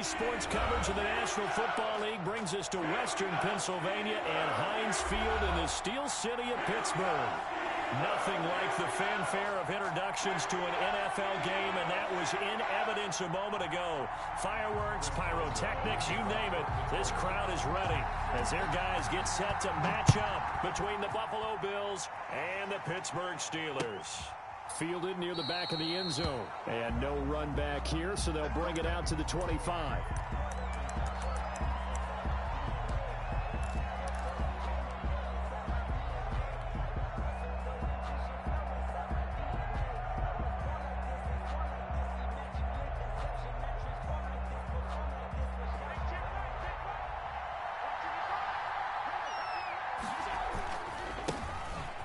sports coverage of the National Football League brings us to Western Pennsylvania and Heinz Field in the Steel City of Pittsburgh. Nothing like the fanfare of introductions to an NFL game, and that was in evidence a moment ago. Fireworks, pyrotechnics, you name it. This crowd is ready as their guys get set to match up between the Buffalo Bills and the Pittsburgh Steelers. Fielded near the back of the end zone. And no run back here, so they'll bring it out to the 25.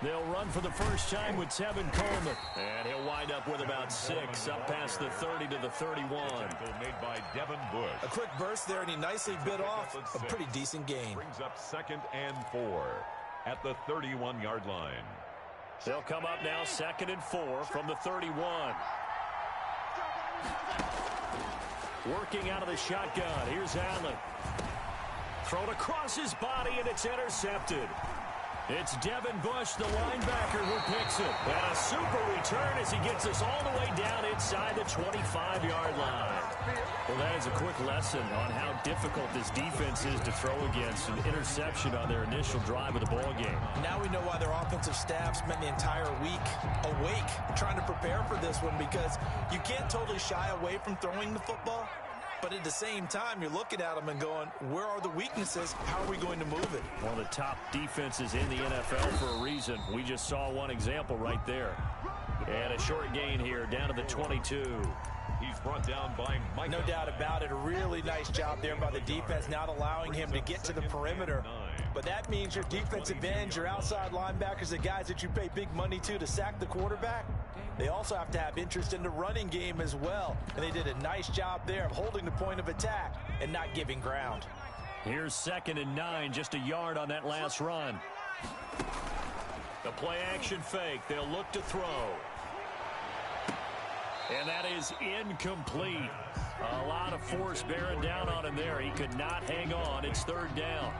They'll run for the first time with Tevin Coleman. And he'll wind up with about 6, up past the 30 to the 31. Made by Devin Bush. A quick burst there, and he nicely bit off a pretty decent gain. Brings up 2nd and 4 at the 31-yard line. They'll come up now 2nd and 4 from the 31. Working out of the shotgun. Here's Allen. Thrown across his body, and it's intercepted. It's Devin Bush, the linebacker, who picks it. And a super return as he gets us all the way down inside the 25-yard line. Well, that is a quick lesson on how difficult this defense is to throw against. An interception on their initial drive of the ball game. Now we know why their offensive staff spent the entire week awake trying to prepare for this one, because you can't totally shy away from throwing the football. But at the same time, you're looking at them and going, where are the weaknesses? How are we going to move it? One of the top defenses in the NFL for a reason. We just saw one example right there. And a short gain here down to the 22. He's brought down by Mike. No doubt about it. A really nice job there by the defense, not allowing him to get to the perimeter. But that means your defensive ends, your outside linebackers, the guys that you pay big money to sack the quarterback, they also have to have interest in the running game as well. And they did a nice job there of holding the point of attack and not giving ground. Here's 2nd and 9, just a yard on that last run. The play action fake. They'll look to throw. And that is incomplete. A lot of force bearing down on him there. He could not hang on. It's 3rd down.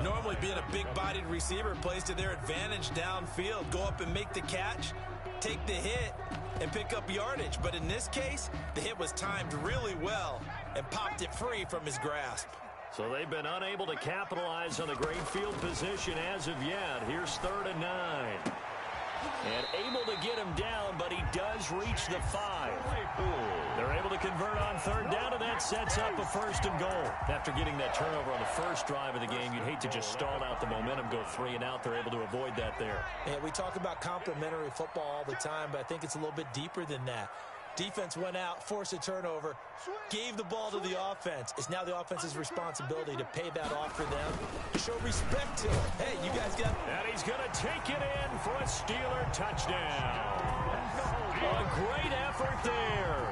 Normally being a big-bodied receiver plays to their advantage downfield. Go up and make the catch, take the hit, and pick up yardage. But in this case, the hit was timed really well and popped it free from his grasp. So they've been unable to capitalize on the great field position as of yet. Here's 3rd and 9. And able to get him down, but he does reach the 5. They're able to convert on 3rd down, and that sets up a 1st and goal. After getting that turnover on the first drive of the game, you'd hate to just stall out the momentum, go 3 and out. They're able to avoid that there. Yeah, we talk about complementary football all the time, but I think it's a little bit deeper than that. Defense went out, forced a turnover, gave the ball to the offense. It's now the offense's responsibility to pay that off for them, to show respect to it. Hey, you guys got... And he's going to take it in for a Steeler touchdown. A great effort there.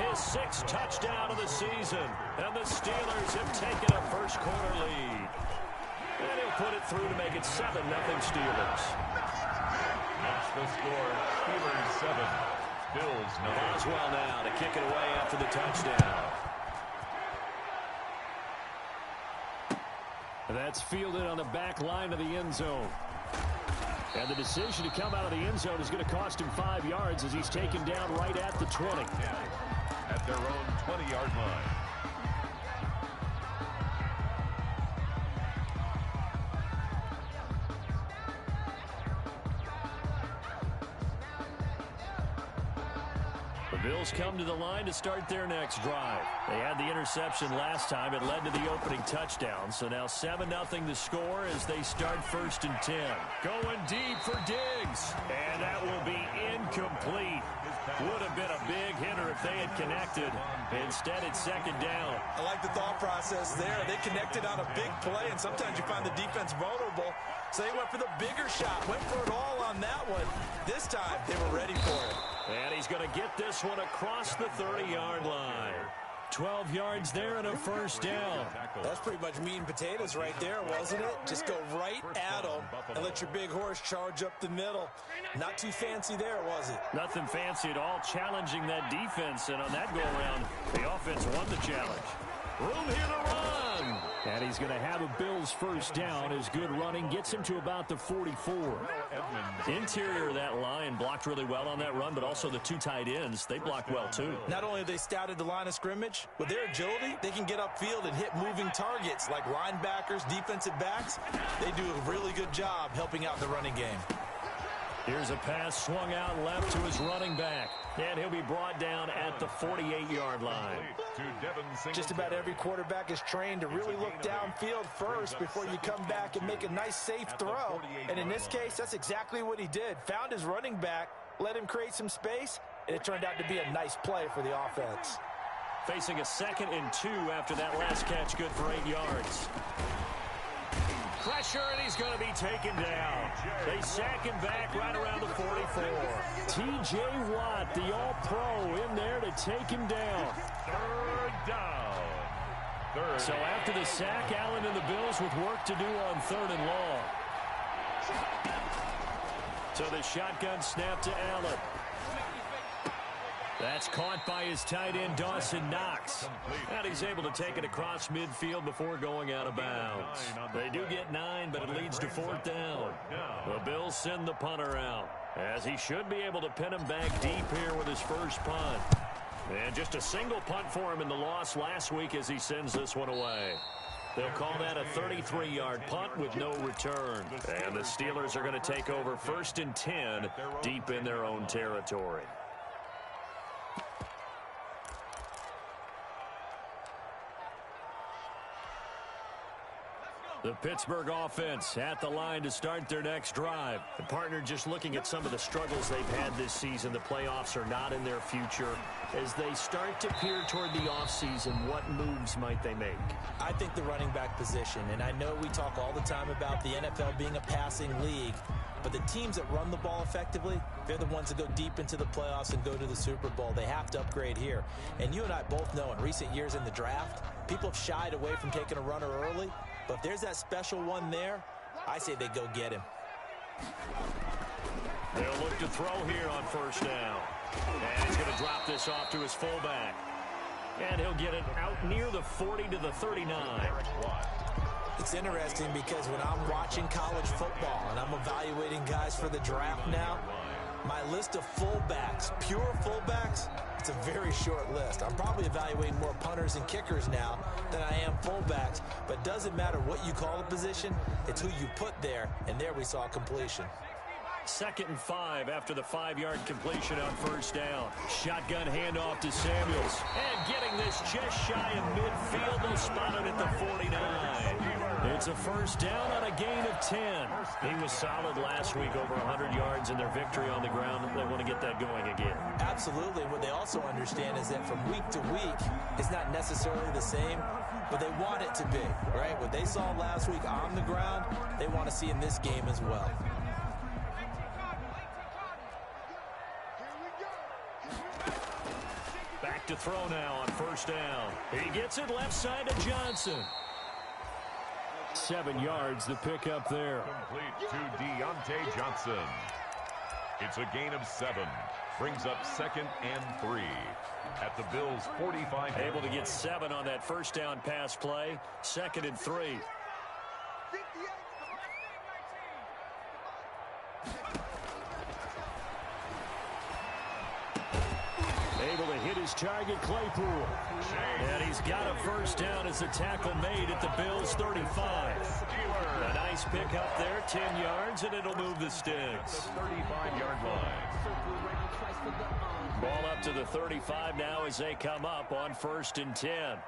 His 6th touchdown of the season. And the Steelers have taken a first-quarter lead. And he'll put it through to make it 7-0 Steelers. That's the score. Steelers 7. Bills 9. Boswell now to kick it away after the touchdown. That's fielded on the back line of the end zone. And the decision to come out of the end zone is going to cost him 5 yards as he's taken down right at the 20. At their own 20-yard line. The Bills come to the line to start their next drive. They had the interception last time. It led to the opening touchdown. So now 7-0 the score as they start 1st and 10. Going deep for Diggs. And that will be incomplete. Would have been a big hitter if they had connected. Instead, it's 2nd down. I like the thought process there. They connected on a big play, and sometimes you find the defense vulnerable. So they went for the bigger shot, went for it all on that one. This time, they were ready for it. And he's going to get this one across the 30-yard line. 12 yards there and a 1st down. That's pretty much meat and potatoes right there, wasn't it? Just go right at them and let your big horse charge up the middle. Not too fancy there, was it? Nothing fancy at all, challenging that defense. And on that go-around, the offense won the challenge. Room here to run. And he's going to have a Bills first down. His good running gets him to about the 44. Interior of that line blocked really well on that run, but also the two tight ends, they blocked well too. Not only have they scouted the line of scrimmage, with their agility, they can get upfield and hit moving targets like linebackers, defensive backs. They do a really good job helping out the running game. Here's a pass swung out left to his running back. And he'll be brought down at the 48-yard line. Just about every quarterback is trained to really look downfield first before you come back and make a nice, safe throw. And in this case, that's exactly what he did. Found his running back, let him create some space, and it turned out to be a nice play for the offense. Facing a 2nd and 2 after that last catch, good for 8 yards. Pressure, and he's going to be taken down. They sack him back right around the 44. T.J. Watt, the all-pro, in there to take him down. 3rd down. So after the sack, Allen and the Bills with work to do on 3rd and long. So the shotgun snap to Allen. That's caught by his tight end, Dawson Knox. And he's able to take it across midfield before going out of bounds. They do get 9, but it leads to 4th down. The Bills send the punter out, as he should be able to pin him back deep here with his first punt. And just a single punt for him in the loss last week as he sends this one away. They'll call that a 33-yard punt with no return. And the Steelers are going to take over 1st and 10 deep in their own territory. The Pittsburgh offense at the line to start their next drive. The partner just looking at some of the struggles they've had this season. The playoffs are not in their future. As they start to peer toward the offseason, what moves might they make? I think the running back position, and I know we talk all the time about the NFL being a passing league, but the teams that run the ball effectively, they're the ones that go deep into the playoffs and go to the Super Bowl. They have to upgrade here. And you and I both know in recent years in the draft, people have shied away from taking a runner early. But if there's that special one there, I say they go get him. They'll look to throw here on 1st down. And he's going to drop this off to his fullback. And he'll get it out near the 40 to the 39. It's interesting because when I'm watching college football and I'm evaluating guys for the draft now, my list of fullbacks, pure fullbacks, it's a very short list. I'm probably evaluating more punters and kickers now than I am fullbacks, but it doesn't matter what you call a position, it's who you put there, and there we saw completion. 2nd and 5 after the 5-yard completion on 1st down. Shotgun handoff to Samuels. And getting this just shy of midfield. They'll spot it at the 49. It's a 1st down on a gain of 10. He was solid last week, over 100 yards in their victory on the ground. They want to get that going again. Absolutely. What they also understand is that from week to week, it's not necessarily the same, but they want it to be, right? What they saw last week on the ground, they want to see in this game as well. Back to throw now on 1st down. He gets it left side to Johnson. 7 yards, the pickup there. Complete to Deontay Johnson. It's a gain of 7. Brings up 2nd and 3 at the Bills' 45. Able to get 7 on that 1st down pass play. 2nd and 3. Able to hit his target, Claypool. And he's got a 1st down as the tackle made at the Bills' 35. A nice pickup there, 10 yards, and it'll move the sticks. 35-yard line. Ball up to the 35 now as they come up on 1st and 10.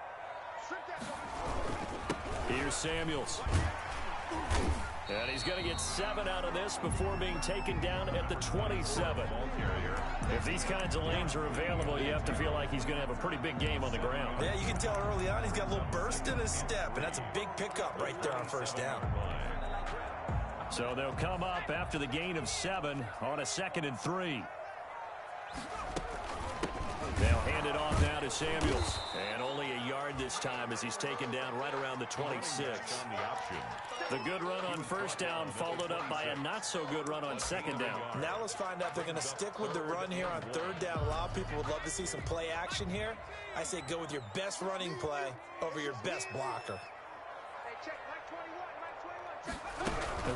Here's Samuels. And he's going to get 7 out of this before being taken down at the 27. If these kinds of lanes are available, you have to feel like he's going to have a pretty big game on the ground. Yeah, you can tell early on he's got a little burst in his step, and that's a big pickup right there on 1st down. So they'll come up after the gain of 7 on a 2nd and 3. They'll hand it off now to Samuels. And only a yard this time as he's taken down right around the 26. The good run on first down followed up by a not-so-good run on second down. Now let's find out if they're going to stick with the run here on third down. A lot of people would love to see some play action here. I say go with your best running play over your best blocker.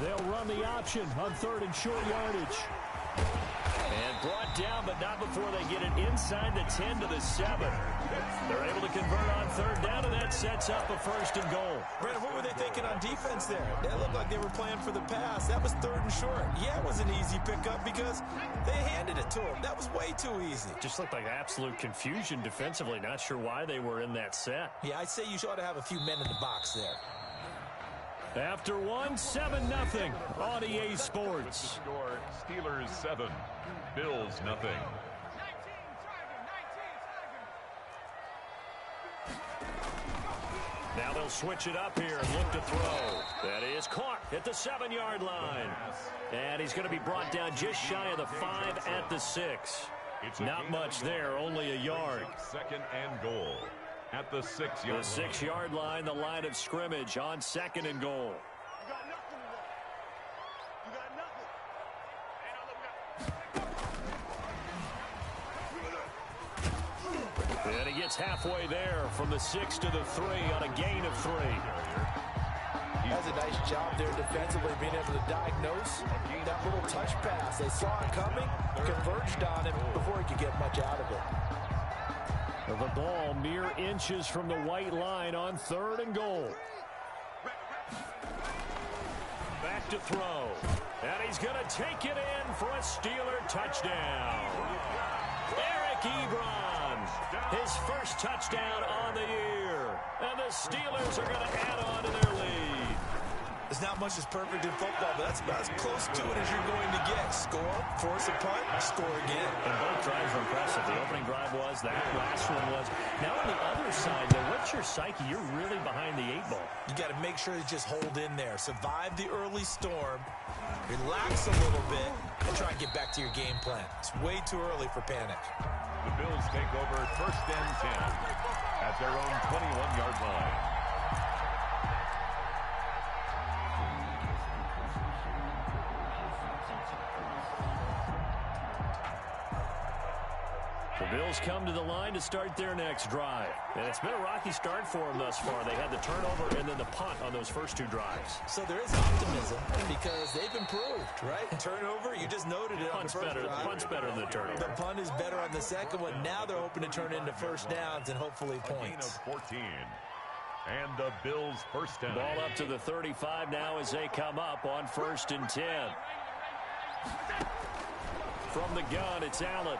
They'll run the option on third and short yardage. And brought down, but not before they get it inside the 10 to the 7. They're able to convert on third down, and that sets up a first and goal. Brandon, what were they thinking on defense there? They looked like they were playing for the pass. That was third and short. Yeah, it was an easy pickup because they handed it to him. That was way too easy. Just looked like absolute confusion defensively. Not sure why they were in that set. Yeah, I'd say you ought to have a few men in the box there. After one, 7-0 on EA Sports. Score, Steelers 7, Bills 0. Now they'll switch it up here and look to throw. That is caught at the 7-yard line. And he's going to be brought down just shy of the 5 at the 6. Not much there, only a yard. Second and goal. At the 6-yard line. The 6-yard line, the line of scrimmage on second and goal. And he gets halfway there from the 6 to the 3 on a gain of 3. He has a nice job there defensively, being able to diagnose that little touch pass. They saw it coming, converged on it before he could get much out of it. The ball mere inches from the white line on third and goal. Back to throw. And he's going to take it in for a Steeler touchdown. Eric Ebron, his first touchdown on the year. And the Steelers are going to add on to their lead. There's not much that's perfect in football, but that's about as close to it as you're going to get. Score, force a punt, score again. And both drives were impressive. The opening drive was, that last one was. Now on the other side, though, what's your psyche? You're really behind the 8 ball. You got to make sure you just hold in there. Survive the early storm, relax a little bit, and try and get back to your game plan. It's way too early for panic. The Bills take over first and 10 at their own 21-yard line. The Bills come to the line to start their next drive. And it's been a rocky start for them thus far. They had the turnover and then the punt on those first 2 drives. So there is optimism because they've improved, right? Turnover, you just noted it on the first drive. Punt's better than the turnover. The punt is better on the second one. Now they're hoping to turn into first downs and hopefully points. A gain of 14. And the Bills first down. Ball up to the 35 now as they come up on first and 10. From the gun, it's Allen.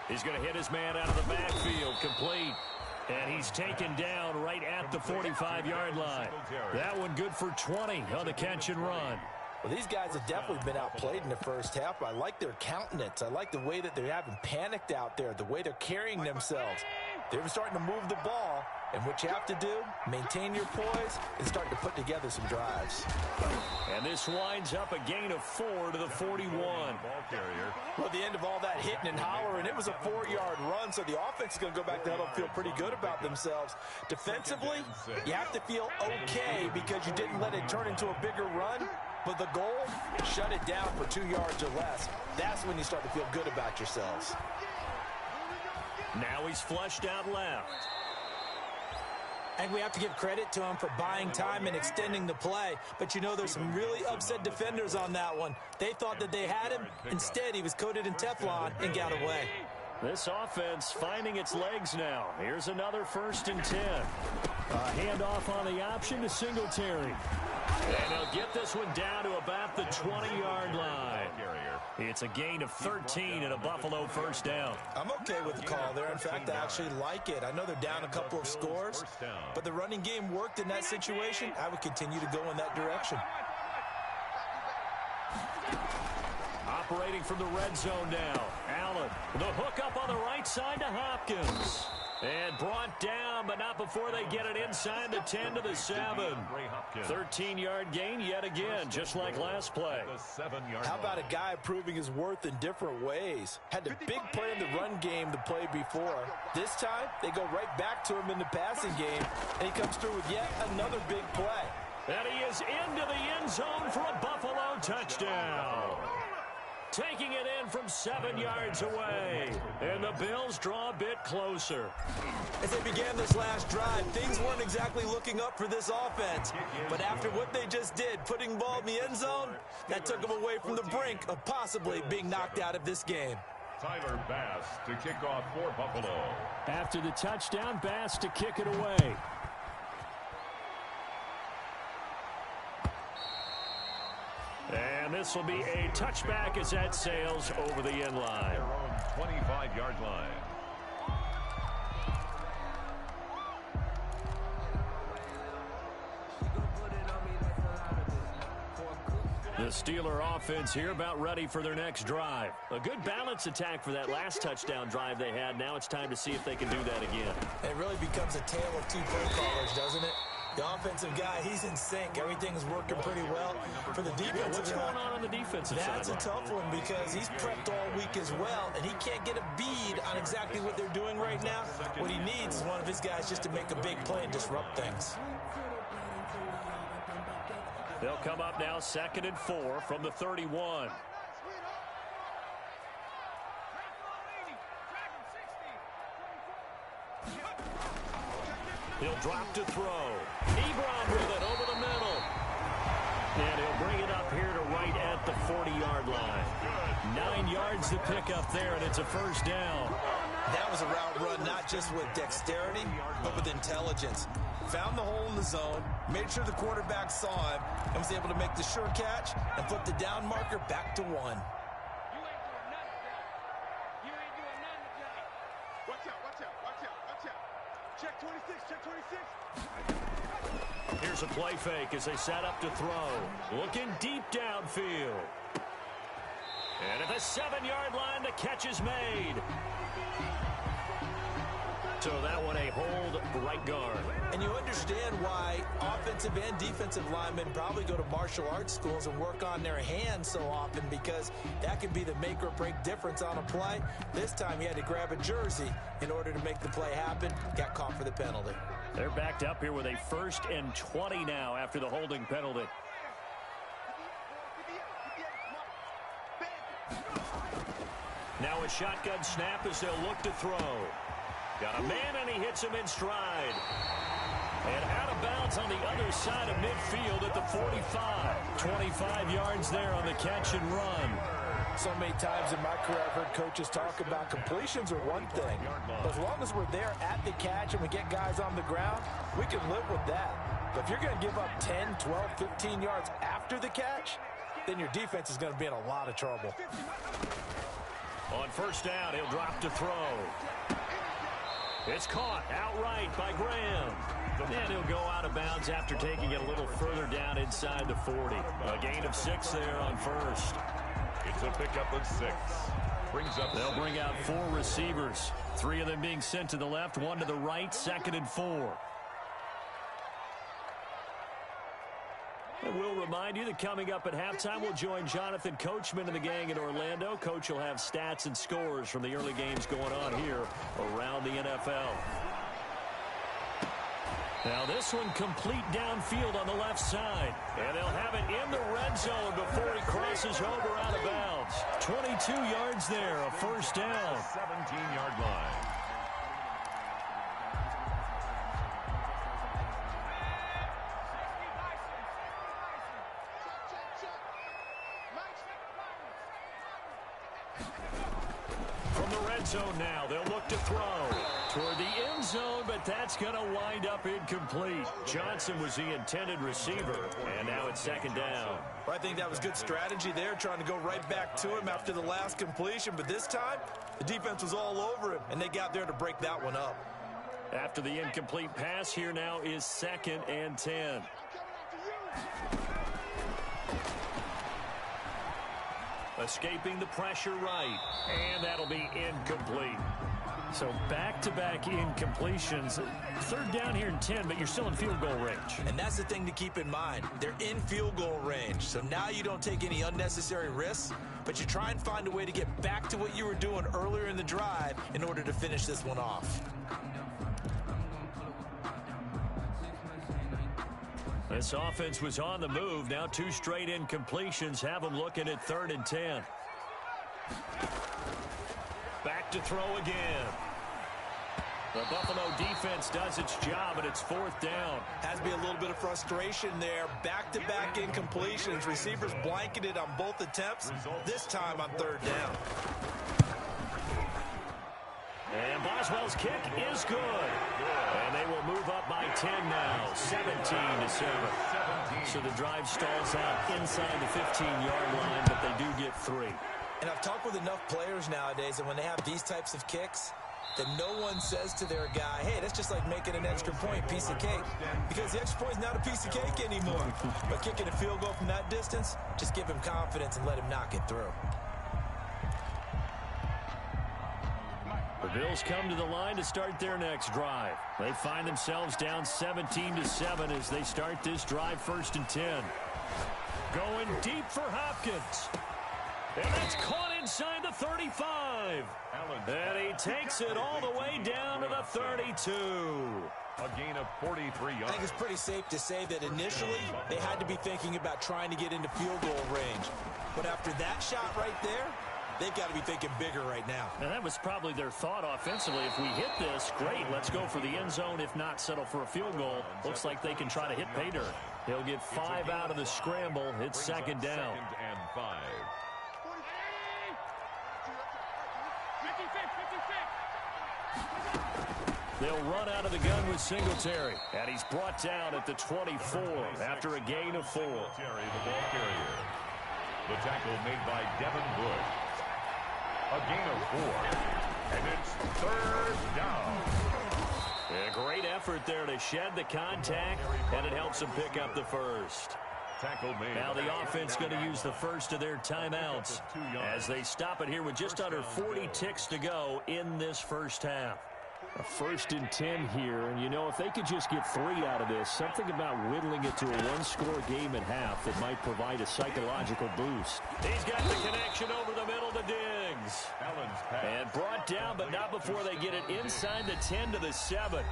He's going to hit his man out of the backfield, complete. And he's taken down right at the 45-yard line. That one good for 20 on the catch and run. Well, these guys have definitely been outplayed in the first half. I like their countenance. I like the way that they haven't panicked out there, the way they're carrying themselves. They're starting to move the ball, and what you have to do, maintain your poise and start to put together some drives. And this winds up a gain of 4 to the 41. Ball carrier. Well, at the end of all that hitting and hollering, it was a 4-yard run, so the offense is going to go back to huddle and feel pretty good about themselves. Defensively, you have to feel okay because you didn't let it turn into a bigger run. But the goal, shut it down for 2 yards or less. That's when you start to feel good about yourselves. Now he's flushed out left. And we have to give credit to him for buying time and extending the play. But you know, there's some really upset defenders on that one. They thought that they had him. Instead, he was coated in Teflon and got away. This offense finding its legs now. Here's another first and 10. A handoff on the option to Singletary. And they'll get this one down to about the 20-yard line. It's a gain of 13 and a Buffalo first down. I'm okay with the call there. In fact, I actually like it. I know they're down a couple of scores, but the running game worked in that situation. I would continue to go in that direction. Operating from the red zone now. Allen. The hook up on the right side to Hopkins. And brought down, but not before they get it inside the 10 to the 7. 13-yard gain yet again, just like last play. How about a guy proving his worth in different ways? Had the big play in the run game the play before. This time, they go right back to him in the passing game, and he comes through with yet another big play. And he is into the end zone for a Buffalo touchdown. Taking it in from 7 yards away. And the Bills draw a bit closer. As they began this last drive, things weren't exactly looking up for this offense. But after what they just did, putting the ball in the end zone, that took them away from the brink of possibly being knocked out of this game. Tyler Bass to kick off for Buffalo. After the touchdown, Bass to kick it away. And this will be a touchback as that sails over the end line. Their own 25-yard line. The Steeler offense here about ready for their next drive. A good balance attack for that last touchdown drive they had. Now it's time to see if they can do that again. It really becomes a tale of two play callers, doesn't it? The offensive guy, he's in sync. Everything is working pretty well. For the defensive What's going on the defensive side? That's a tough one because he's prepped all week as well, and he can't get a bead on exactly what they're doing right now. What he needs is one of his guys just to make a big play and disrupt things. They'll come up now 2nd and 4 from the 31. He'll drop to throw. Ebron with it over the middle. And he'll bring it up here to right at the 40-yard line. 9 yards to pick up there, and it's a first down. That was a route run not just with dexterity, but with intelligence. Found the hole in the zone, made sure the quarterback saw him, and was able to make the sure catch and flip the down marker back to 1. Check 26, check 26. Here's a play fake as they set up to throw. Looking deep downfield. And at the 7-yard line, the catch is made. So that one a hold right guard. And you understand why offensive and defensive linemen probably go to martial arts schools and work on their hands so often, because that can be the make or break difference on a play. This time he had to grab a jersey in order to make the play happen. Got caught for the penalty. They're backed up here with a 1st and 20 now after the holding penalty. Now a shotgun snap as they'll look to throw. Got a man, and he hits him in stride. And out of bounds on the other side of midfield at the 45. 25 yards there on the catch and run. So many times in my career I've heard coaches talk about completions are one thing. But as long as we're there at the catch and we get guys on the ground, we can live with that. But if you're going to give up 10, 12, 15 yards after the catch, then your defense is going to be in a lot of trouble. On first down, he'll drop to throw. It's caught outright by Graham. And he'll go out of bounds after taking it a little further down inside the 40. A gain of 6 there on first. It's a pickup of 6. They'll bring out 4 receivers. 3 of them being sent to the left, 1 to the right, 2nd and 4. And we'll remind you that coming up at halftime, we'll join Jonathan Coachman and the gang in Orlando. Coach will have stats and scores from the early games going on here around the NFL. Now this one complete downfield on the left side. And they'll have it in the red zone before he crosses over out of bounds. 22 yards there, a first down. 17-yard line. Zone now. They'll look to throw toward the end zone, but that's going to wind up incomplete. Johnson was the intended receiver, and now it's 2nd down. Well, I think that was good strategy there, trying to go right back to him after the last completion. But this time, the defense was all over him, and they got there to break that one up. After the incomplete pass, here now is 2nd and 10. Escaping the pressure right. And that'll be incomplete. So back-to-back incompletions. Third down here in 10, but you're still in field goal range. And that's the thing to keep in mind. They're in field goal range. So now you don't take any unnecessary risks, but you try and find a way to get back to what you were doing earlier in the drive in order to finish this one off. This offense was on the move. Now 2 straight incompletions have them looking at 3rd and 10. Back to throw again. The Buffalo defense does its job, and it's 4th down. Has to be a little bit of frustration there. Back-to-back incompletions. Receivers blanketed on both attempts. This time on 3rd down. And Boswell's kick is good. And they will move up by 10 now, 17-7. So the drive stalls out inside the 15-yard line, but they do get 3. And I've talked with enough players nowadays, and when they have these types of kicks, that no one says to their guy, hey, that's just like making an extra point, piece of cake. Because the extra point is not a piece of cake anymore. But kicking a field goal from that distance, just give him confidence and let him knock it through. The Bills come to the line to start their next drive. They find themselves down 17-7 as they start this drive 1st and 10. Going deep for Hopkins. And that's caught inside the 35. And he takes it all the way down to the 32. A gain of 43 yards. I think it's pretty safe to say that initially they had to be thinking about trying to get into field goal range. But after that shot right there, they've got to be thinking bigger right now. And that was probably their thought offensively. If we hit this, great, let's go for the end zone. If not, settle for a field goal. Looks like they can try to hit pay dirt. He'll get 5 out of the scramble. It's 2nd down. 2nd and 5. They'll run out of the gun with Singletary. And he's brought down at the 24 after a gain of 4. Singletary, the ball carrier. The tackle made by Devin Bush. A gain of 4. And it's 3rd down. A great effort there to shed the contact, and it helps them pick up the first. Tackle made. Now the offense going to use the first of their timeouts as they stop it here with just under 40 ticks to go in this first half. A 1st and 10 here, and you know, if they could just get 3 out of this, something about whittling it to a 1-score game at half that might provide a psychological boost. He's got the connection over the middle to Diggs. And brought down, but not before they get it inside the 10 to the 7.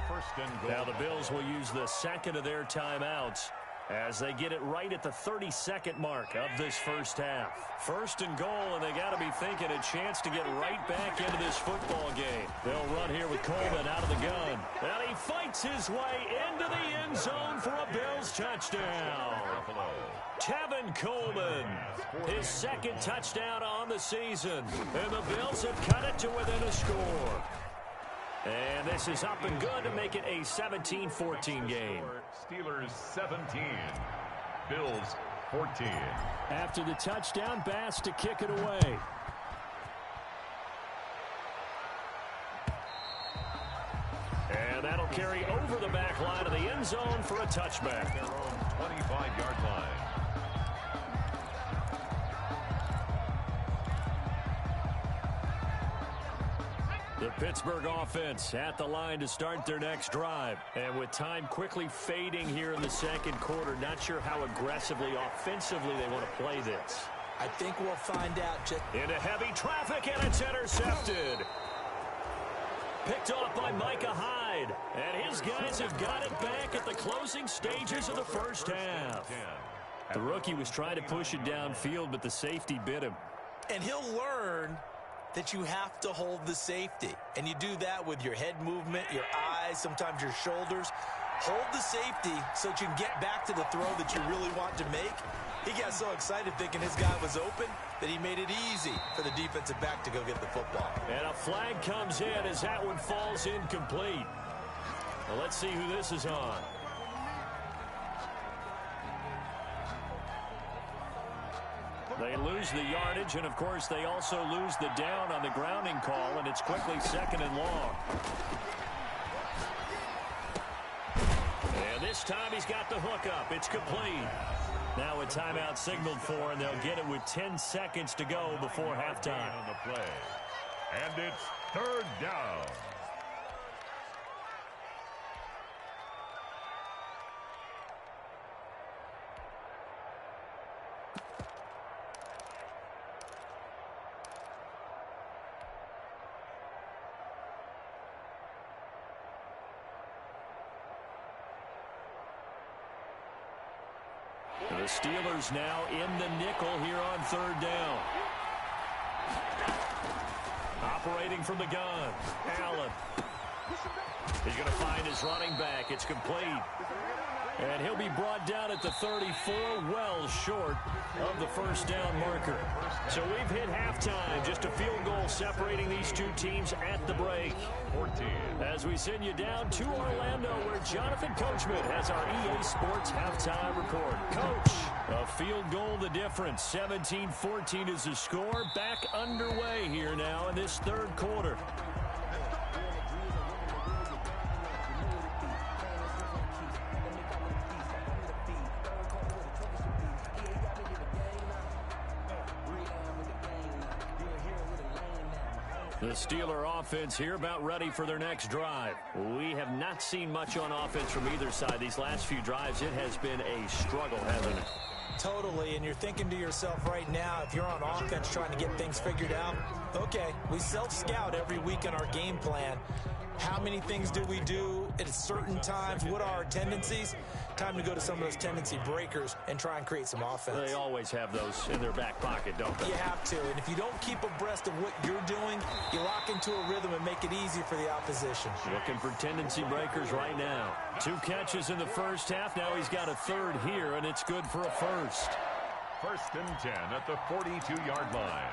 Now the Bills will use the 2nd of their timeouts as they get it right at the 32nd mark of this first half. 1st and goal, and they got to be thinking a chance to get right back into this football game. They'll run here with Coleman out of the gun. And he fights his way into the end zone for a Bills touchdown. Tevin Coleman, his 2nd touchdown on the season. And the Bills have cut it to within a score. And this is up and good to make it a 17-14 game. Steelers 17. Bills 14. After the touchdown, Bass to kick it away. And that'll carry over the back line of the end zone for a touchback. Their own 25-yard line. The Pittsburgh offense at the line to start their next drive. And with time quickly fading here in the 2nd quarter, not sure how aggressively, offensively they want to play this. I think we'll find out. Just into heavy traffic, and it's intercepted. Picked off by Micah Hyde. And his guys have got it back at the closing stages of the first half. The rookie was trying to push it downfield, but the safety bit him. And he'll learn that you have to hold the safety. And you do that with your head movement, your eyes, sometimes your shoulders. Hold the safety so that you can get back to the throw that you really want to make. He got so excited thinking his guy was open that he made it easy for the defensive back to go get the football. And a flag comes in as that one falls incomplete. Well, let's see who this is on. They lose the yardage, and of course they also lose the down on the grounding call, and it's quickly 2nd and long. And this time he's got the hook up. It's complete. Now a timeout signaled for, and they'll get it with 10 seconds to go before halftime. On the play. And it's third down. The Steelers now in the nickel here on third down. Operating from the gun, Allen. He's going to find his running back. It's complete. And he'll be brought down at the 34, well short of the first down marker. So we've hit halftime. Just a field goal separating these two teams at the break. 14. As we send you down to Orlando, where Jonathan Coachman has our EA Sports halftime report. Coach, a field goal the difference. 17-14 is the score. Back underway here now in this third quarter. The Steeler offense here about ready for their next drive. We have not seen much on offense from either side. These last few drives, it has been a struggle, hasn't it? Totally, and you're thinking to yourself right now, if you're on offense trying to get things figured out, okay, we self-scout every week in our game plan. How many things do we do at certain times? What are our tendencies? Time to go to some of those tendency breakers and try and create some offense. They always have those in their back pocket, don't they? You have to, and if you don't keep abreast of what you're doing, you lock into a rhythm and make it easy for the opposition. Looking for tendency breakers right now. 2 catches in the first half. Now he's got a third here, and it's good for a first. First and 10 at the 42-yard line.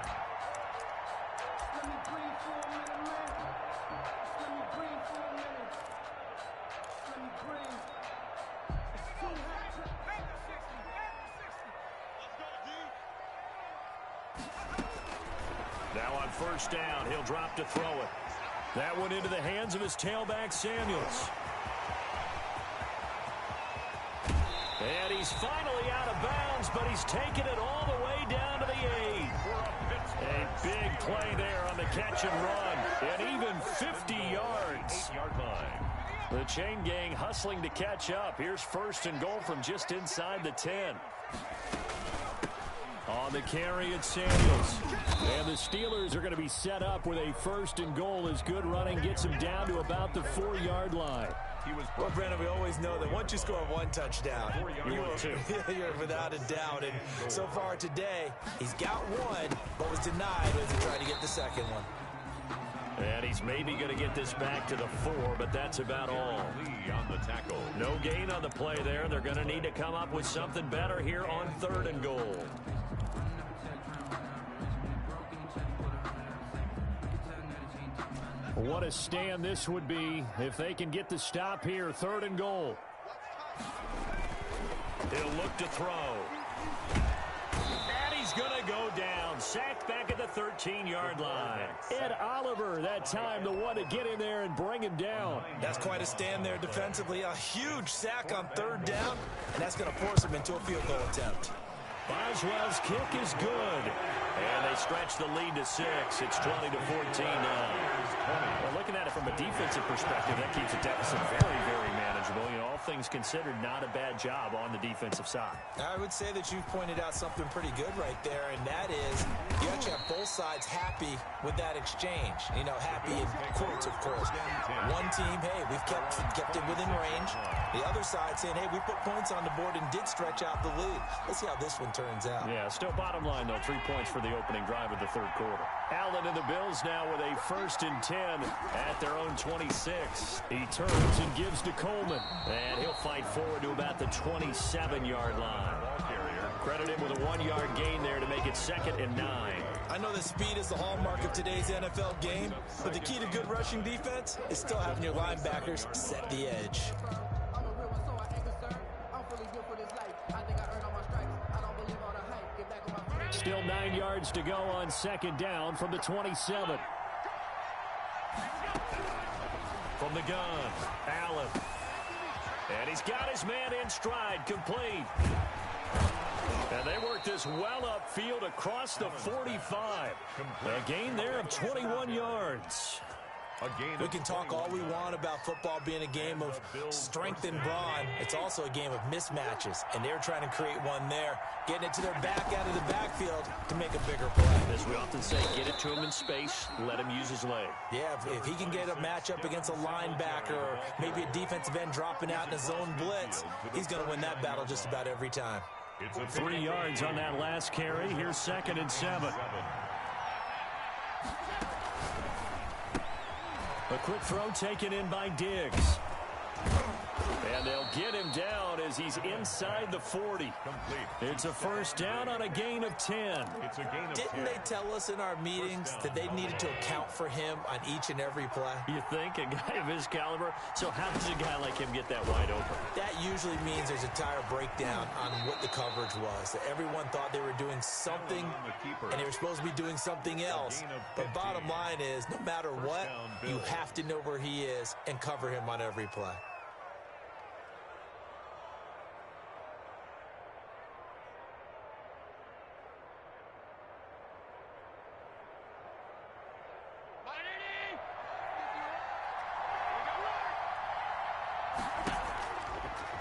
Now on first down, he'll drop to throw it. That one into the hands of his tailback, Samuels. And he's finally out of bounds, but he's taken it all the way down to the 8. A big play there on the catch and run. And even 50 yards. 8-yard line. The chain gang hustling to catch up. Here's first and goal from just inside the 10. On the carry, it's Samuels. And the Steelers are going to be set up with a first and goal as good running gets him down to about the 4-yard line. Well, Brandon, we always know that once you score one touchdown, You want two. you're without a doubt. And so far today, he's got one, but was denied as he tried to get the second one. And he's maybe going to get this back to the 4, but that's about all. Lee on the tackle. No gain on the play there. They're going to need to come up with something better here on third and goal. What a stand this would be if they can get the stop here. Third and goal. He'll look to throw. And he's going to go down. Sacked back at the 13-yard line. Ed Oliver, that time, the one to get in there and bring him down. That's quite a stand there defensively. A huge sack on third down, and that's going to force him into a field goal attempt. Boswell's kick is good. And they stretch the lead to 6. It's 20-14 now. Well, looking at it from a defensive perspective, that keeps the deficit very, very manageable. You know, all things considered, not a bad job on the defensive side. I would say that you've pointed out something pretty good right there, and that is you actually have both sides happy with that exchange. You know, happy in quotes, of course. One team, hey, we've kept it within range. The other side saying, hey, we put points on the board and did stretch out the lead. Let's see how this one turns out. Yeah, still bottom line, though, 3 points for the opening drive of the third quarter. Allen and the Bills now with a first and 10 at their own 26. He turns and gives to Coleman. And he'll fight forward to about the 27-yard line. Credit him with a 1-yard gain there to make it 2nd and 9. I know that speed is the hallmark of today's NFL game, but the key to good rushing defense is still having your linebackers set the edge. Still 9 yards to go on second down from the 27. From the gun, Allen. And he's got his man in stride, complete. And they work this well upfield across the 45. A gain there of 21 yards. We can talk all we want about football being a game of strength and brawn. It's also a game of mismatches, and they're trying to create one there, getting it to their back out of the backfield to make a bigger play. As we often say, get it to him in space, let him use his leg. Yeah, if he can get a matchup against a linebacker or maybe a defensive end dropping out in a zone blitz, he's going to win that battle just about every time. 3 yards on that last carry. Here's 2nd and 7. A quick throw taken in by Diggs. And they'll get him down as he's inside the 40. It's a first down on a gain of 10. Didn't they tell us in our meetings that they needed to account for him on each and every play? You think? A guy of his caliber? So how does a guy like him get that wide open? That usually means there's a tire breakdown on what the coverage was. That everyone thought they were doing something, and they were supposed to be doing something else. But bottom line is, no matter what, you have to know where he is and cover him on every play.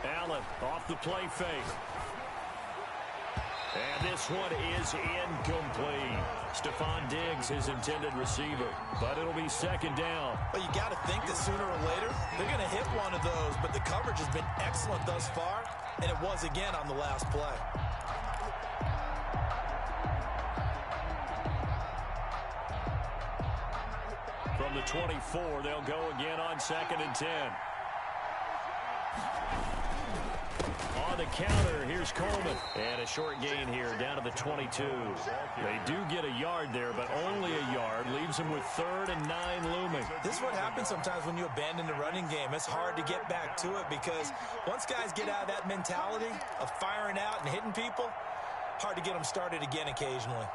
Allen off the play fake. And this one is incomplete. Stephon Diggs, his intended receiver. But it'll be 2nd down. Well, you got to think that sooner or later, they're going to hit one of those. But the coverage has been excellent thus far. And it was again on the last play. From the 24, they'll go again on 2nd and 10. On the counter, here's Coleman. And a short gain here down to the 22. They do get a yard there, but only a yard. Leaves them with 3rd and 9 looming. This is what happens sometimes when you abandon the running game. It's hard to get back to it because once guys get out of that mentality of firing out and hitting people, hard to get them started again occasionally.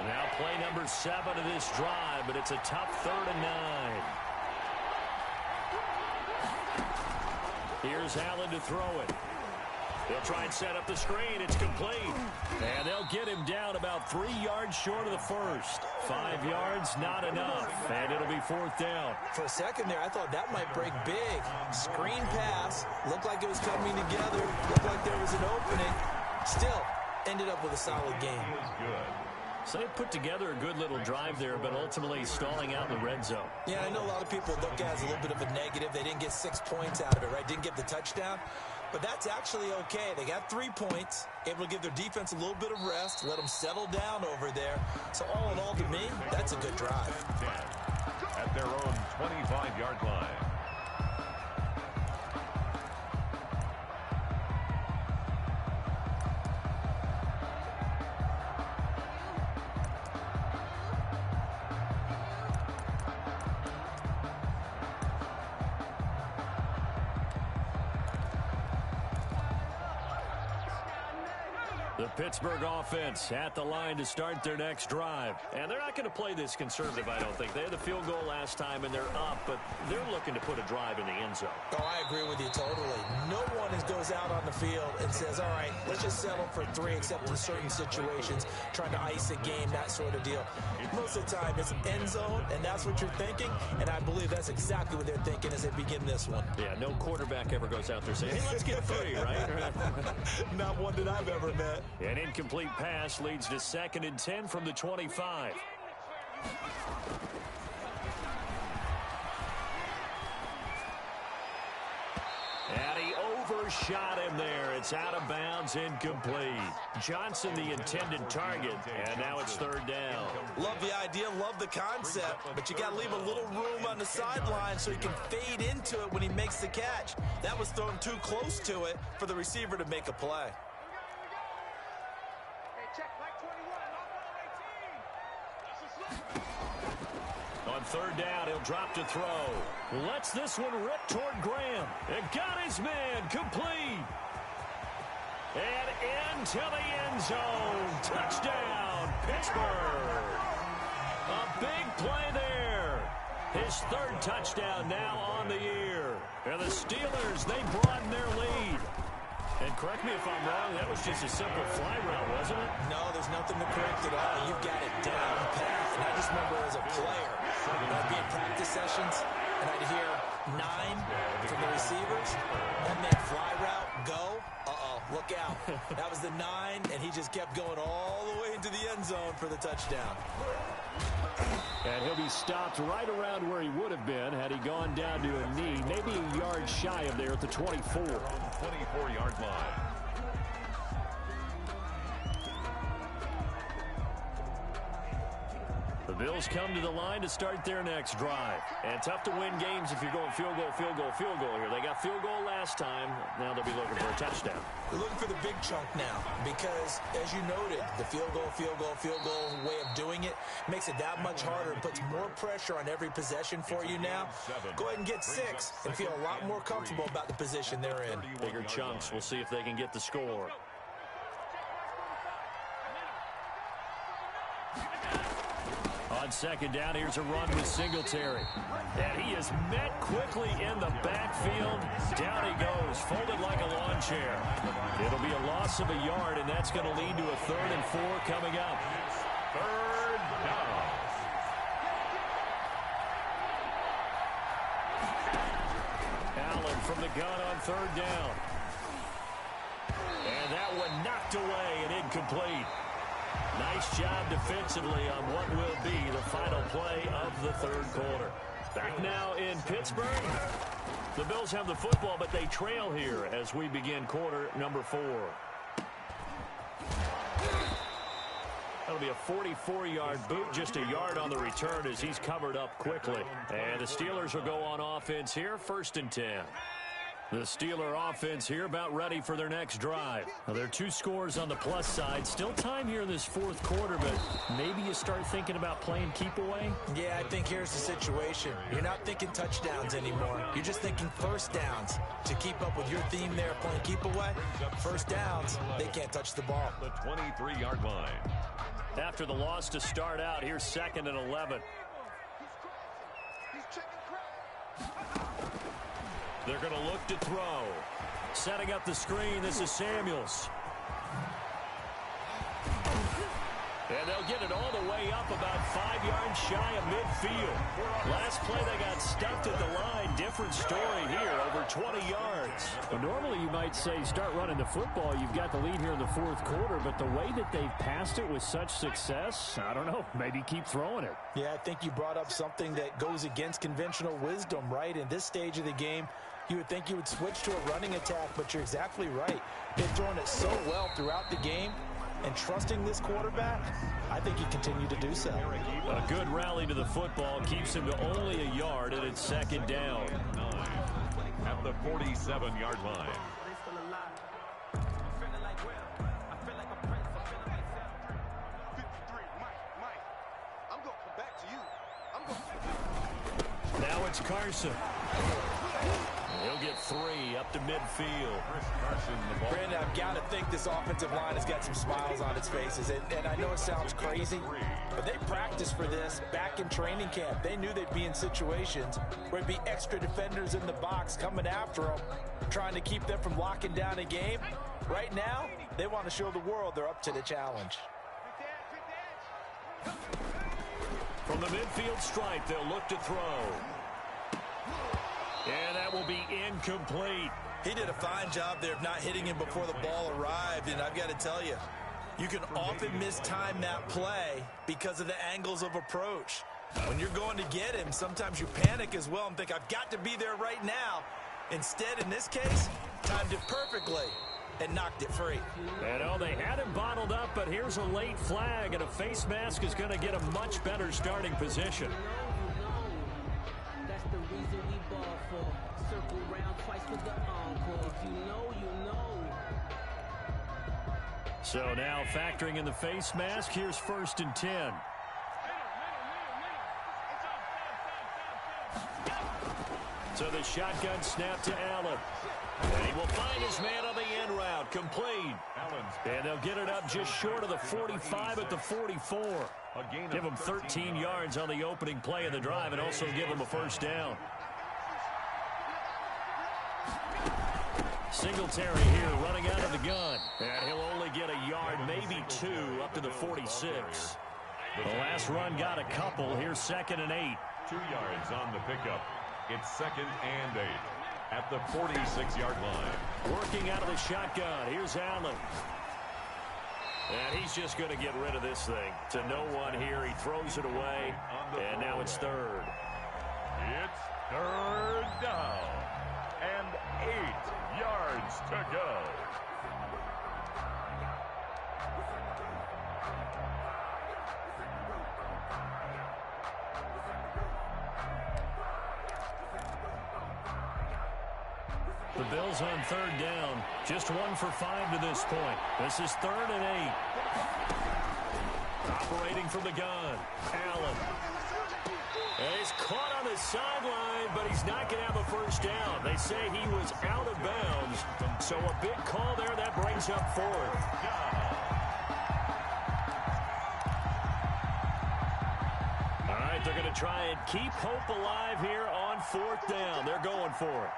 Now play number 7 of this drive, but it's a tough 3rd and 9. Here's Allen to throw it. They'll try and set up the screen. It's complete. And they'll get him down about 3 yards short of the first. 5 yards, not enough. And it'll be 4th down. For a second there, I thought that might break big. Screen pass. Looked like it was coming together. Looked like there was an opening. Still, ended up with a solid game. So they put together a good little drive there, but ultimately stalling out in the red zone. Yeah, I know a lot of people look at it as a little bit of a negative. They didn't get 6 points out of it, right? Didn't get the touchdown. But that's actually okay. They got 3 points, able to give their defense a little bit of rest, let them settle down over there. So all in all, to me, that's a good drive. At their own 25-yard line. The Pittsburgh offense at the line to start their next drive. And they're not going to play this conservative, I don't think. They had the field goal last time, and they're up, but they're looking to put a drive in the end zone. Oh, I agree with you totally. No one goes out on the field and says, all right, let's just settle for 3, except in certain situations, trying to ice a game, that sort of deal. Most of the time, it's end zone, and that's what you're thinking, and I believe that's exactly what they're thinking as they begin this one. Yeah, no quarterback ever goes out there saying, hey, let's get 3, right? Not one that I've ever met. An incomplete pass leads to 2nd and 10 from the 25. And he overshot him there. It's out of bounds, incomplete. Johnson, the intended target, and now it's 3rd down. Love the idea, love the concept, but you got to leave a little room on the sideline so he can fade into it when he makes the catch. That was thrown too close to it for the receiver to make a play. On 3rd down, he'll drop to throw. Lets this one rip toward Graham. It got his man complete. And into the end zone. Touchdown, Pittsburgh. A big play there. His 3rd touchdown now on the year. And the Steelers, they broaden their lead. And correct me if I'm wrong, that was just a simple fly route, wasn't it? No, there's nothing to correct at all. You've got it down pat. And I just remember as a player, I'd be in practice sessions, and I'd hear 9 from the receivers. That meant fly route, go. Uh-oh, look out. That was the 9, and he just kept going all the way into the end zone for the touchdown. And he'll be stopped right around where he would have been had he gone down to a knee, maybe a yard shy of there at the 24. 24-yard line. The Bills come to the line to start their next drive. And tough to win games if you're going field goal, field goal, field goal here. They got field goal last time. Now they'll be looking for a touchdown. They're looking for the big chunk now because, as you noted, the field goal way of doing it makes it that much harder and puts more pressure on every possession for you now. Go ahead and get 6 and feel a lot more comfortable about the position they're in. Bigger chunks. We'll see if they can get the score. On second down, here's a run with Singletary. And he is met quickly in the backfield. Down he goes, folded like a lawn chair. It'll be a loss of a yard, and that's going to lead to a 3rd and 4 coming up. 3rd down. Allen from the gun on 3rd down. And that one knocked away and incomplete. Nice job defensively on what will be the final play of the 3rd quarter. Back now in Pittsburgh. The Bills have the football, but they trail here as we begin quarter number 4. That'll be a 44-yard boot, just a yard on the return as he's covered up quickly. And the Steelers will go on offense here, 1st and 10. The Steeler offense here about ready for their next drive. Now, there are 2 scores on the plus side. Still time here in this 4th quarter, but maybe you start thinking about playing keep away? Yeah, I think here's the situation. You're not thinking touchdowns anymore. You're just thinking 1st downs. To keep up with your theme there, playing keep away, 1st downs, they can't touch the ball. The 23-yard line. After the loss to start out, here's 2nd and 11. They're going to look to throw. Setting up the screen, this is Samuels. And they'll get it all the way up about 5 yards shy of midfield. Last play they got stuffed at the line. Different story here, over 20 yards. Well, normally you might say start running the football. You've got the lead here in the 4th quarter, but the way that they've passed it with such success, I don't know, maybe keep throwing it. Yeah, I think you brought up something that goes against conventional wisdom, right? In this stage of the game, you would think you would switch to a running attack, but you're exactly right. They've thrown it so well throughout the game, and trusting this quarterback, I think you continue to do so. A good rally to the football keeps him to only a yard, and it's 2nd down. At the 47-yard line. Now it's Carson. He'll get 3 up to midfield. Brandon, I've got to think this offensive line has got some smiles on its faces. And I know it sounds crazy, but they practiced for this back in training camp. They knew they'd be in situations where it'd be extra defenders in the box coming after them, trying to keep them from locking down a game. Right now, they want to show the world they're up to the challenge. From the midfield stripe, they'll look to throw. And that will be incomplete. He did a fine job there of not hitting him before the ball arrived, and I've got to tell you, you can often mistime that play because of the angles of approach. When you're going to get him, sometimes you panic as well and think, I've got to be there right now. Instead, in this case, timed it perfectly and knocked it free. And oh, they had him bottled up, but here's a late flag, and a face mask is going to get a much better starting position. That's the reason we ball for. Circle round twice with the encore. If you know, you know. So now factoring in the face mask, here's 1st and 10. So the shotgun snap to Allen. And he will find his man on the end route, complete. And they'll get it up just short of the 45 at the 44. Give him 13 yards on the opening play of the drive and also give him a 1st down. Singletary here running out of the gun. And he'll only get a yard, maybe 2, up to the 46. The last run got a couple. Here's 2nd and 8. 2 yards on the pickup. It's 2nd and 8 at the 46-yard line. Working out of the shotgun. Here's Allen. And he's just going to get rid of this thing. To no one here. He throws it away. And now it's 3rd. It's 3rd down. And 8 yards to go. The Bills on 3rd down. Just 1 for 5 to this point. This is 3rd and 8. Operating from the gun. Allen. And he's caught on the sideline, but he's not going to have a first down. They say he was out of bounds. So a big call there. That brings up 4th. All right, they're going to try and keep hope alive here on 4th down. They're going for it.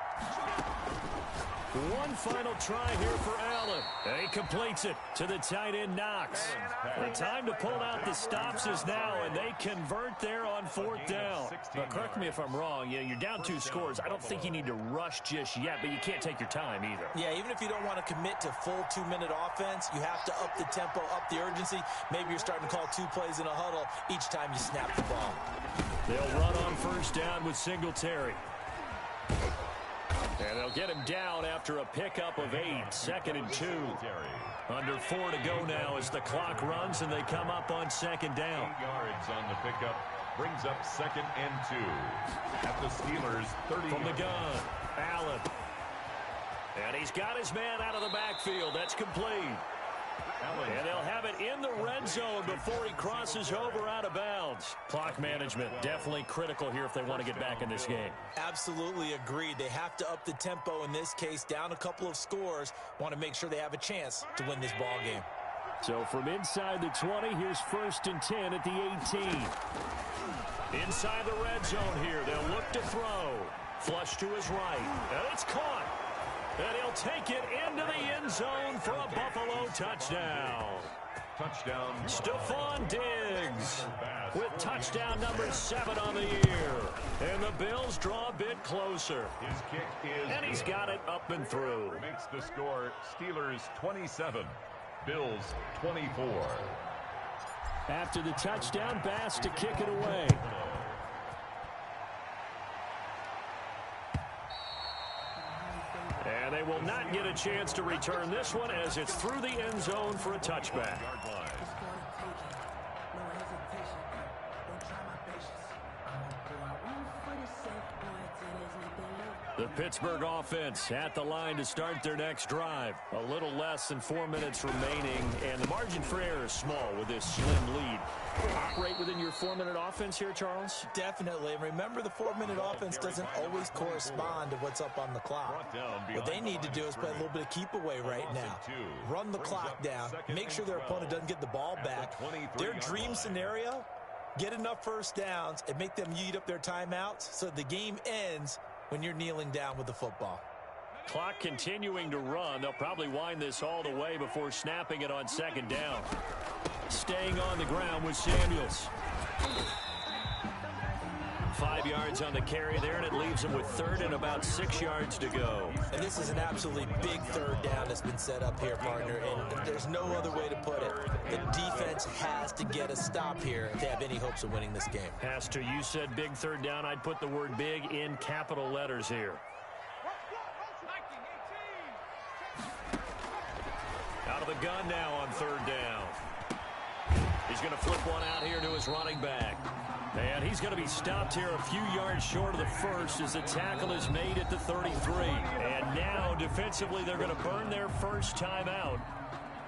One final try here for Allen. And he completes it to the tight end, Knox. The time to pull out the stops is now, and they convert there on 4th down. But correct me if I'm wrong. You're down 2 scores. I don't think you need to rush just yet, but you can't take your time either. Yeah, even if you don't want to commit to full 2-minute offense, you have to up the tempo, up the urgency. Maybe you're starting to call 2 plays in a huddle each time you snap the ball. They'll run on 1st down with Singletary. And they'll get him down after a pickup of 8. 2nd and 2. Under 4 to go now as the clock runs and they come up on 2nd down. 8 yards on the pickup brings up 2nd and 2 at the Steelers' 30. From the gun, Allen. And he's got his man out of the backfield. That's complete. And they'll have it in the red zone before he crosses over out of bounds. Clock management definitely critical here if they want to get back in this game. Absolutely agreed. They have to up the tempo in this case, down a couple of scores. Want to make sure they have a chance to win this ball game. So from inside the 20, here's 1st and 10 at the 18. Inside the red zone here, they'll look to throw. Flush to his right. And it's caught. And he'll take it into the end zone for a Buffalo touchdown. Touchdown. Stephon Diggs with touchdown number 7 on the year. And the Bills draw a bit closer. His kick is And he's got it up and through. Makes the score Steelers 27, Bills 24. After the touchdown, Bass to kick it away. And they will not get a chance to return this one as it's through the end zone for a touchback. The Pittsburgh offense at the line to start their next drive. A little less than 4 minutes remaining, and the margin for error is small with this slim lead. Operate within your 4-minute offense here, Charles? Definitely. And remember, the 4-minute offense doesn't always correspond to what's up on the clock. What they need to do is play a little bit of keep away right now. Run the clock down. Make sure their opponent doesn't get the ball back. Their dream scenario, get enough first downs and make them eat up their timeouts so the game ends when you're kneeling down with the football. Clock continuing to run. They'll probably wind this all the way before snapping it on 2nd down. Staying on the ground with Samuels. 5 yards on the carry there, and it leaves them with 3rd and about 6 yards to go. And this is an absolutely big 3rd down that's been set up here, partner, and there's no other way to put it. The defense has to get a stop here if they have any hopes of winning this game. Has to. You said big 3rd down. I'd put the word big in capital letters here. Out of the gun now on 3rd down. He's going to flip one out here to his running back. And he's going to be stopped here a few yards short of the first as the tackle is made at the 33. And now, defensively, they're going to burn their first timeout.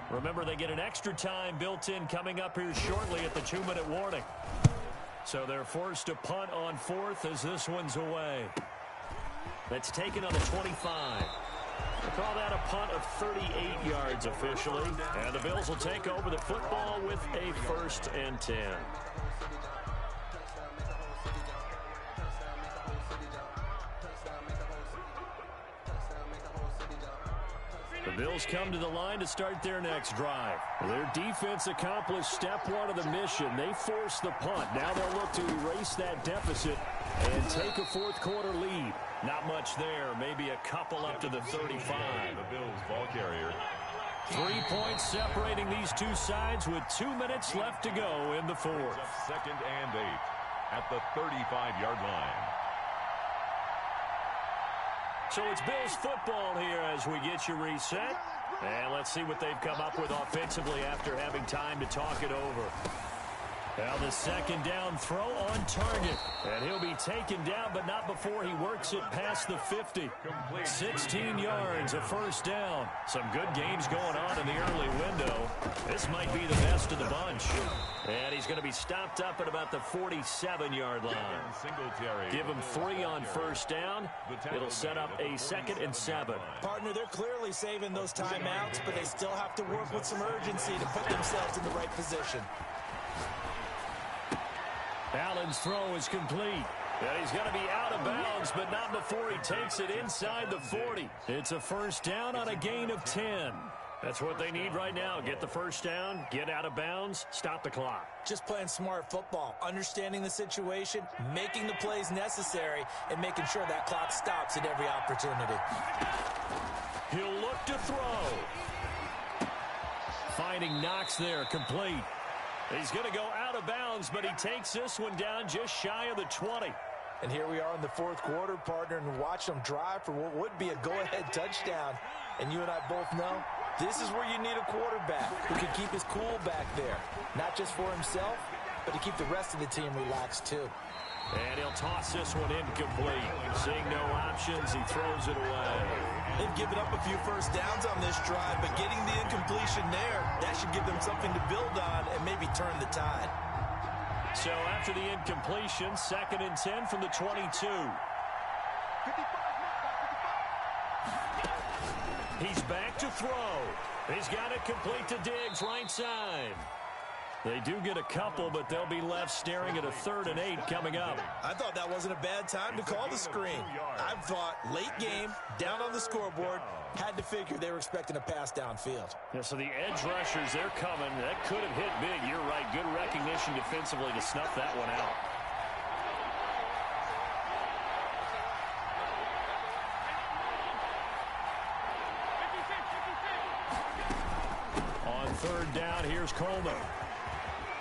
Remember, they get an extra time built in coming up here shortly at the 2-minute warning. So they're forced to punt on 4th as this one's away. That's taken on the 25. We'll call that a punt of 38 yards officially. And the Bills will take over the football with a 1st and 10. Bills come to the line to start their next drive. Their defense accomplished step one of the mission. They forced the punt. Now they'll look to erase that deficit and take a fourth-quarter lead. Not much there. Maybe a couple up to the 35. The Bills ball carrier. 3 points separating these two sides with 2 minutes left to go in the fourth. Second and 8 at the 35-yard line. So it's Bills football here as we get you reset. And let's see what they've come up with offensively after having time to talk it over. Now the second down throw on target. And he'll be taken down, but not before he works it past the 50. 16 yards, a first down. Some good games going on in the early window. This might be the best of the bunch. And he's going to be stopped up at about the 47-yard line. Give him 3 on first down. It'll set up a 2nd and 7. Partner, they're clearly saving those timeouts, but they still have to work with some urgency to put themselves in the right position. Allen's throw is complete. And he's going to be out of bounds, but not before he takes it inside the 40. It's a first down on a gain of 10. That's what they need right now. Get the first down, get out of bounds, stop the clock. Just playing smart football, understanding the situation, making the plays necessary, and making sure that clock stops at every opportunity. He'll look to throw. Finding Knox there, complete. He's going to go out of bounds, but he takes this one down just shy of the 20. And here we are in the fourth quarter, partner, and watch them drive for what would be a go-ahead touchdown. And you and I both know this is where you need a quarterback who can keep his cool back there. Not just for himself, but to keep the rest of the team relaxed too. And he'll toss this one incomplete. Seeing no options, he throws it away. They've given up a few first downs on this drive, but getting the incompletion there, that should give them something to build on and maybe turn the tide. So after the incompletion, 2nd and 10 from the 22. He's back to throw. He's got it complete to Diggs, right side. They do get a couple, but they'll be left staring at a 3rd and 8 coming up. I thought that wasn't a bad time to call the screen. I thought late game, down on the scoreboard, had to figure they were expecting a pass downfield. Yeah, so the edge rushers, they're coming. That could have hit big. You're right. Good recognition defensively to snuff that one out. On 3rd down, here's Coleman.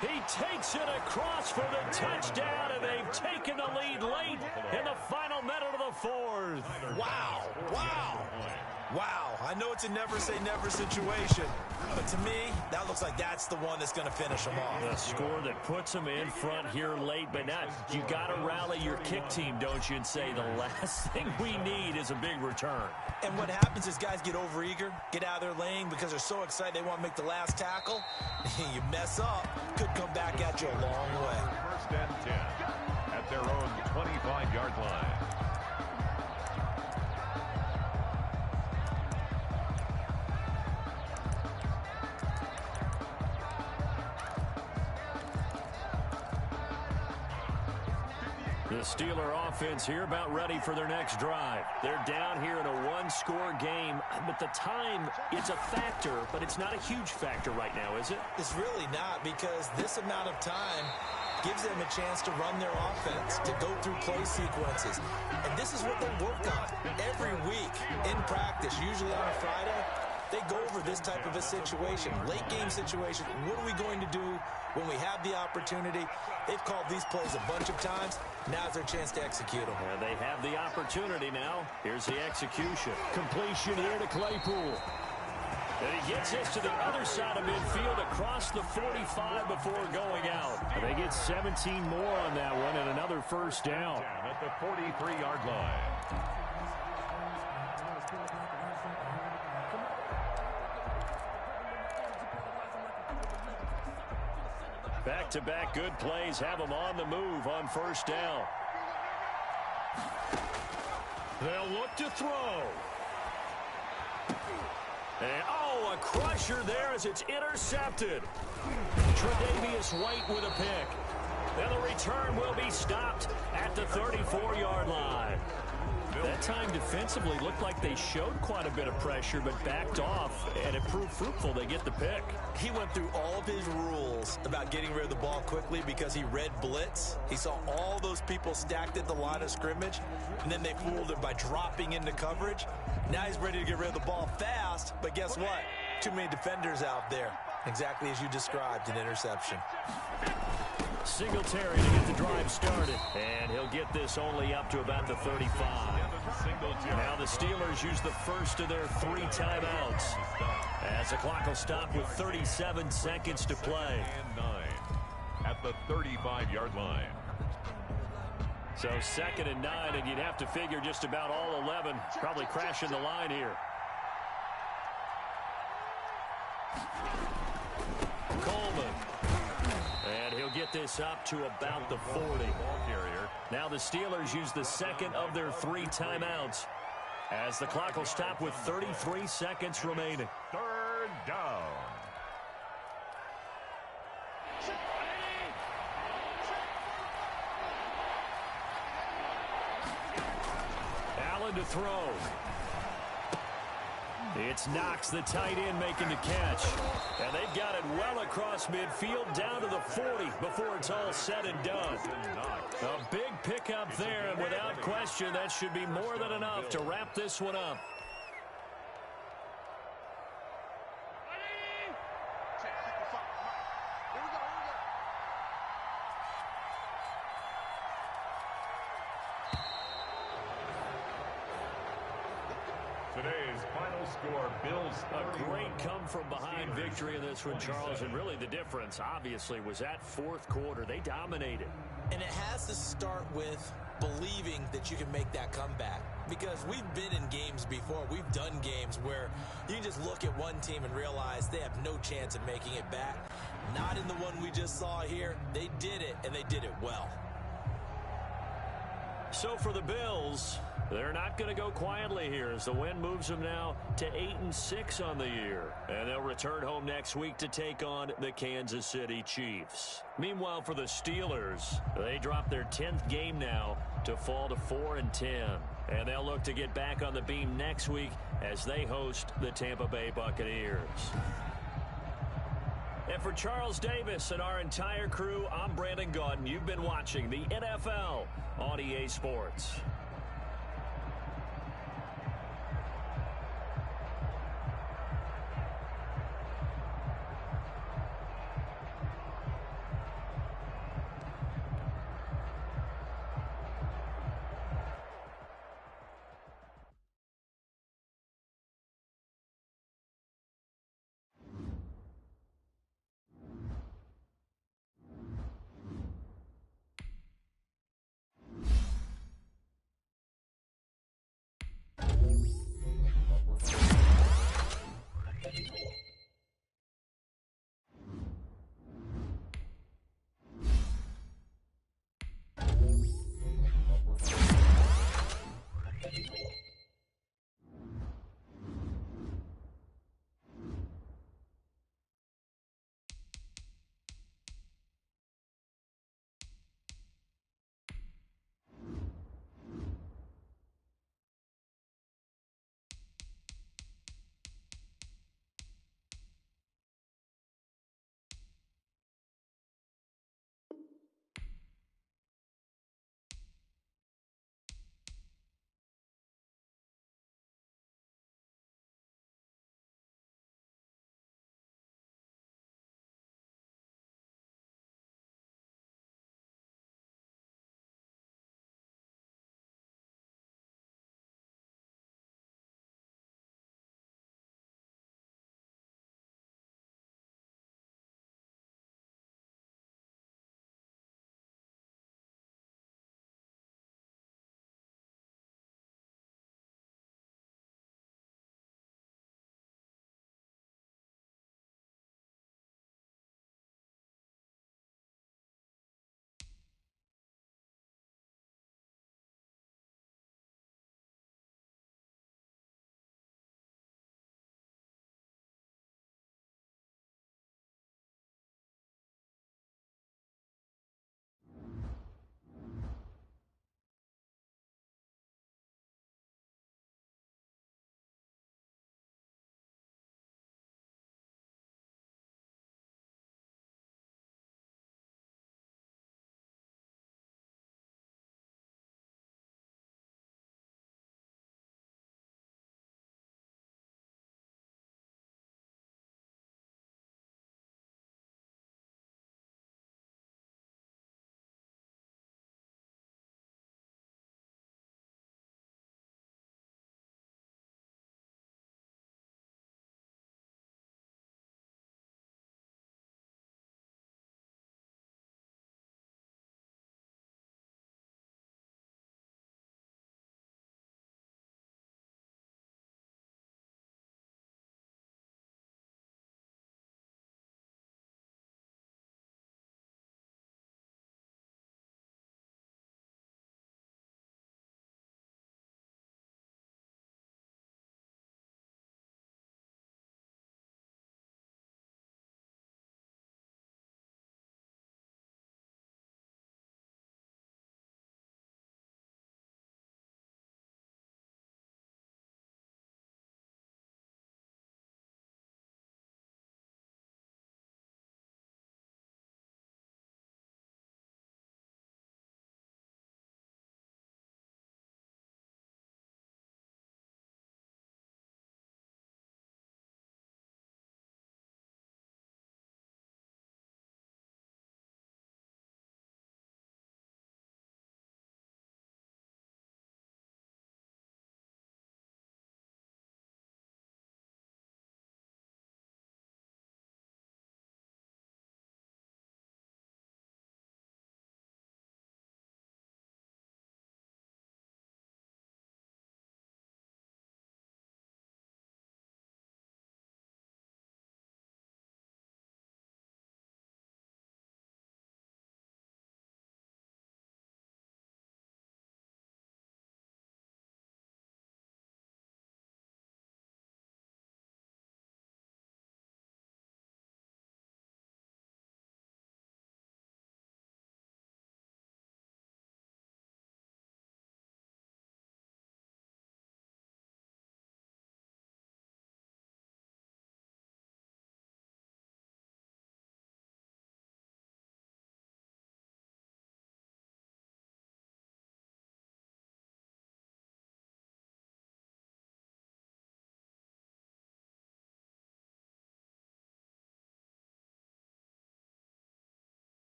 He takes it across for the touchdown, and they've taken the lead late in the final minute of the 4th. Wow. Wow. Wow. I know it's a never-say-never situation, but to me, that looks like that's the one that's going to finish them off. A score that puts them in front here late, but not. You got to rally your kick team, don't you, and say the last thing we need is a big return. And what happens is guys get overeager, get out of their lane because they're so excited they want to make the last tackle. You mess up, could come back at you a long way. 1st and 10 at their own 25-yard line. The Steeler offense here about ready for their next drive. They're down here in a one-score game, but the time is a factor, but it's not a huge factor right now, is it? It's really not, because this amount of time gives them a chance to run their offense, to go through play sequences. And this is what they work on every week in practice, usually on a Friday. They go over this type of a situation, late game situation. What are we going to do when we have the opportunity? They've called these plays a bunch of times. Now's their chance to execute them. And they have the opportunity now. Here's the execution. Completion here to Claypool. And he gets this to the other side of midfield across the 45 before going out. And they get 17 more on that one and another first down. At the 43-yard line. Back-to-back good plays have them on the move on first down. They'll look to throw. And, a crusher there as it's intercepted. Tre'Davious White with a pick. And the return will be stopped at the 34-yard line. That time defensively looked like they showed quite a bit of pressure, but backed off, and it proved fruitful. They get the pick. He went through all of his rules about getting rid of the ball quickly because he read blitz. He saw all those people stacked at the line of scrimmage, and then they fooled him by dropping into coverage. Now he's ready to get rid of the ball fast, but guess what? Too many defenders out there. Exactly as you described, an interception. Singletary to get the drive started, and he'll get this only up to about the 35. Now the Steelers use the first of their 3 timeouts as the clock will stop with 37 seconds to play. And 9 at the 35-yard line. So 2nd and 9, and you'd have to figure just about all 11 probably crashing the line here. Coleman. And he'll get this up to about the 40. Now the Steelers use the second of their 3 timeouts as the clock will stop with 33 seconds remaining. 3rd down. Allen to throw. It's Knox, the tight end, making the catch. And they've got it well across midfield down to the 40 before it's all said and done. A big pickup there, and without question, that should be more than enough to wrap this one up. Today's final score, Bills 31. A great come-from-behind victory in this one, Charles, and really the difference, obviously, was that 4th quarter. They dominated. And it has to start with believing that you can make that comeback. Because we've been in games before. We've done games where you can just look at one team and realize they have no chance of making it back. Not in the one we just saw here. They did it, and they did it well. So for the Bills, they're not going to go quietly here as the win moves them now to 8-6 on the year. And they'll return home next week to take on the Kansas City Chiefs. Meanwhile, for the Steelers, they drop their 10th game now to fall to 4-10. And they'll look to get back on the beam next week as they host the Tampa Bay Buccaneers. And for Charles Davis and our entire crew, I'm Brandon Gaudin. You've been watching the NFL on EA Sports.